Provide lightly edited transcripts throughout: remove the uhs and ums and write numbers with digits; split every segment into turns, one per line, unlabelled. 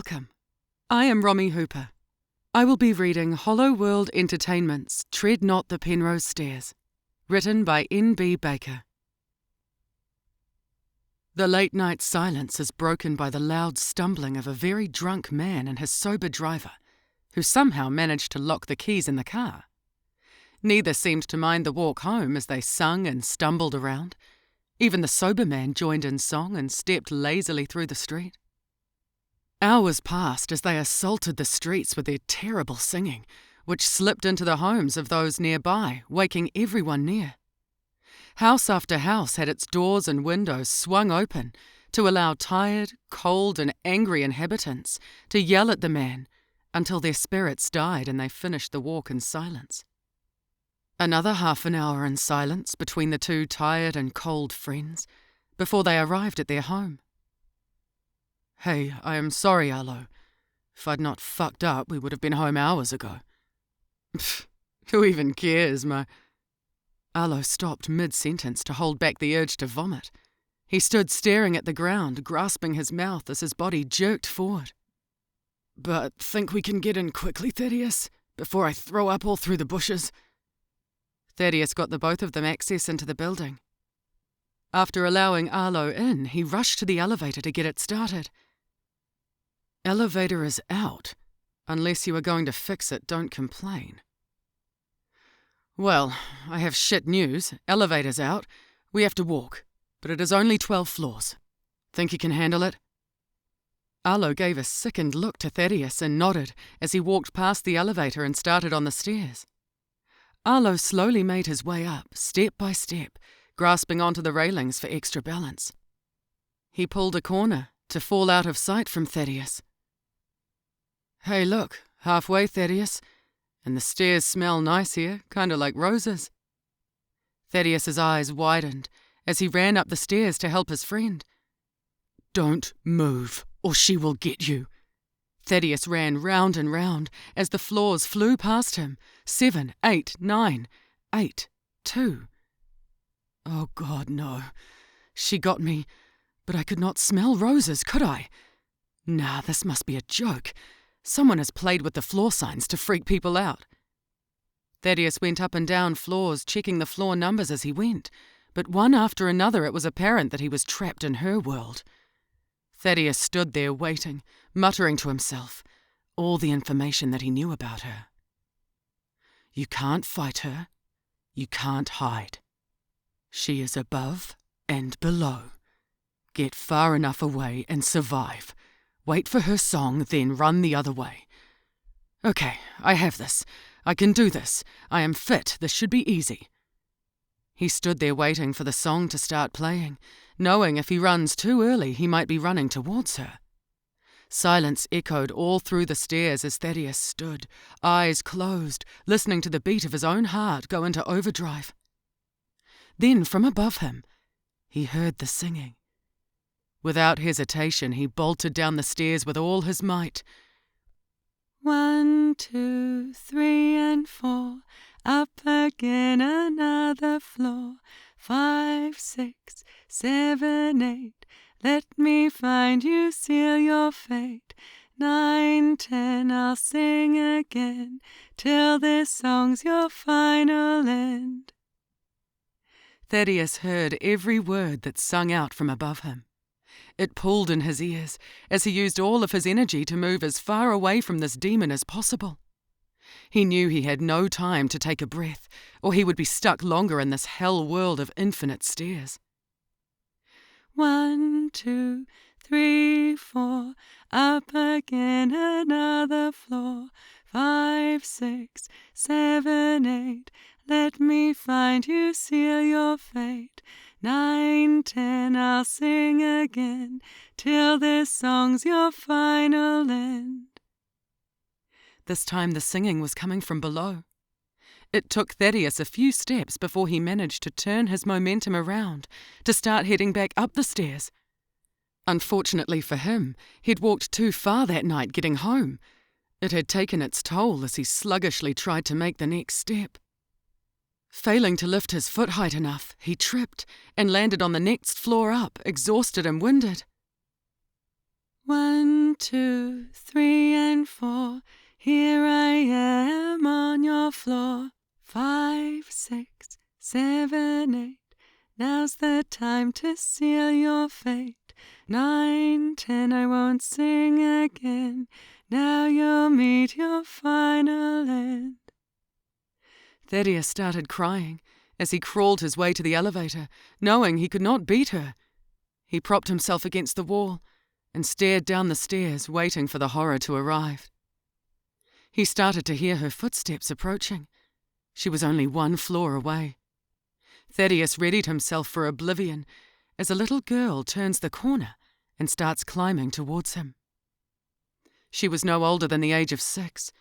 Welcome. I am Romy Hooper. I will be reading Hollow World Entertainment's Tread Not the Penrose Stairs, written by N.B. Baker. The late-night silence is broken by the loud stumbling of a very drunk man and his sober driver, who somehow managed to lock the keys in the car. Neither seemed to mind the walk home as they sung and stumbled around. Even the sober man joined in song and stepped lazily through the street. Hours passed as they assaulted the streets with their terrible singing, which slipped into the homes of those nearby, waking everyone near. House after house had its doors and windows swung open to allow tired, cold and angry inhabitants to yell at the man until their spirits died and they finished the walk in silence. Another half an hour in silence between the two tired and cold friends before they arrived at their home. "Hey, I am sorry, Arlo. If I'd not fucked up, we would have been home hours ago." "Pfft, who even cares, ma?" Arlo stopped mid-sentence to hold back the urge to vomit. He stood staring at the ground, grasping his mouth as his body jerked forward. "But think we can get in quickly, Thaddeus, before I throw up all through the bushes?" Thaddeus got the both of them access into the building. After allowing Arlo in, he rushed to the elevator to get it started. "Elevator is out. Unless you are going to fix it, don't complain." "Well, I have shit news. Elevator's out. We have to walk, but it is only 12 floors. Think you can handle it?" Arlo gave a sickened look to Thaddeus and nodded as he walked past the elevator and started on the stairs. Arlo slowly made his way up, step by step, grasping onto the railings for extra balance. He pulled a corner to fall out of sight from Thaddeus. "Hey, look, halfway, Thaddeus. And the stairs smell nice here, kind of like roses." Thaddeus's eyes widened as he ran up the stairs to help his friend. "Don't move, or she will get you." Thaddeus ran round and round as the floors flew past him. 7, 8, 9, 8, 2. Oh God, no. She got me, but I could not smell roses, could I? Nah, this must be a joke. Someone has played with the floor signs to freak people out. Thaddeus went up and down floors, checking the floor numbers as he went, but one after another it was apparent that he was trapped in her world. Thaddeus stood there waiting, muttering to himself all the information that he knew about her. You can't fight her. You can't hide. She is above and below. Get far enough away and survive. Wait for her song, then run the other way. Okay, I have this. I can do this. I am fit. This should be easy. He stood there waiting for the song to start playing, knowing if he runs too early he might be running towards her. Silence echoed all through the stairs as Thaddeus stood, eyes closed, listening to the beat of his own heart go into overdrive. Then, from above him, he heard the singing. Without hesitation, he bolted down the stairs with all his might. 1, 2, 3 and 4, up again another floor. 5, 6, 7, 8, let me find you, seal your fate. 9, 10, I'll sing again, till this song's your final end. Thaddeus heard every word that sung out from above him. It pulled in his ears as he used all of his energy to move as far away from this demon as possible. He knew he had no time to take a breath, or he would be stuck longer in this hell world of infinite stairs. 1, 2, 3, 4, up again another floor. 5, 6, 7, 8, let me find you, seal your fate. 9, 10, I'll sing again, till this song's your final end. This time the singing was coming from below. It took Thaddeus a few steps before he managed to turn his momentum around, to start heading back up the stairs. Unfortunately for him, he'd walked too far that night getting home. It had taken its toll as he sluggishly tried to make the next step. Failing to lift his foot height enough, he tripped and landed on the next floor up, exhausted and winded. 1, 2, 3, and 4. Here I am on your floor. 5, 6, 7, 8. Now's the time to seal your fate. 9, 10, I won't sing again. Now you'll meet your final end. Thaddeus started crying as he crawled his way to the elevator, knowing he could not beat her. He propped himself against the wall and stared down the stairs, waiting for the horror to arrive. He started to hear her footsteps approaching. She was only 1 floor away. Thaddeus readied himself for oblivion as a little girl turns the corner and starts climbing towards him. She was no older than the age of 6.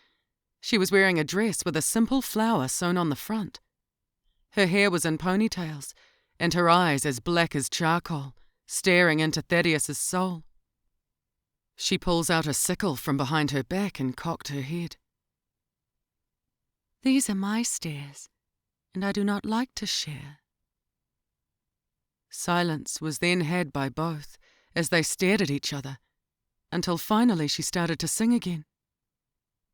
She was wearing a dress with a simple flower sewn on the front. Her hair was in ponytails, and her eyes as black as charcoal, staring into Thaddeus's soul. She pulls out a sickle from behind her back and cocked her head. "These are my stairs, and I do not like to share." Silence was then had by both as they stared at each other, until finally she started to sing again.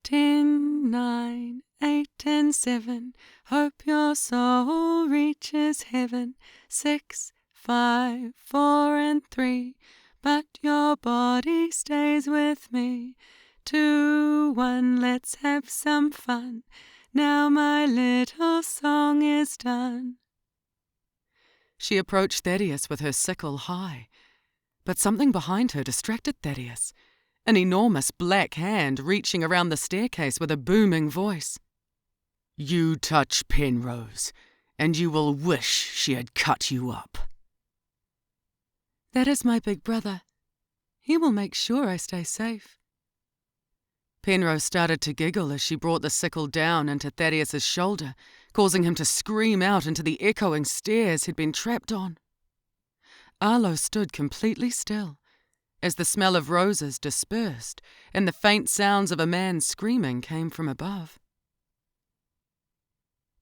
10, 9, 8, and 7. Hope your soul reaches heaven. 6, 5, 4, and 3. But your body stays with me. 2, 1, let's have some fun. Now my little song is done. She approached Thaddeus with her sickle high, but something behind her distracted Thaddeus. An enormous black hand reaching around the staircase with a booming voice. "You touch Penrose, and you will wish she had cut you up." "That is my big brother. He will make sure I stay safe." Penrose started to giggle as she brought the sickle down into Thaddeus's shoulder, causing him to scream out into the echoing stairs he'd been trapped on. Arlo stood completely still as the smell of roses dispersed and the faint sounds of a man screaming came from above.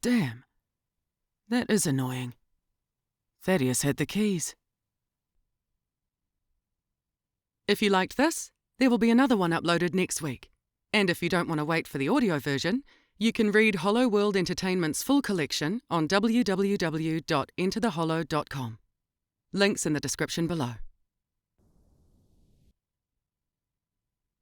Damn, that is annoying. Thaddeus had the keys. If you liked this, there will be another one uploaded next week. And if you don't want to wait for the audio version, you can read Hollow World Entertainment's full collection on www.enterthehollow.com. Links in the description below.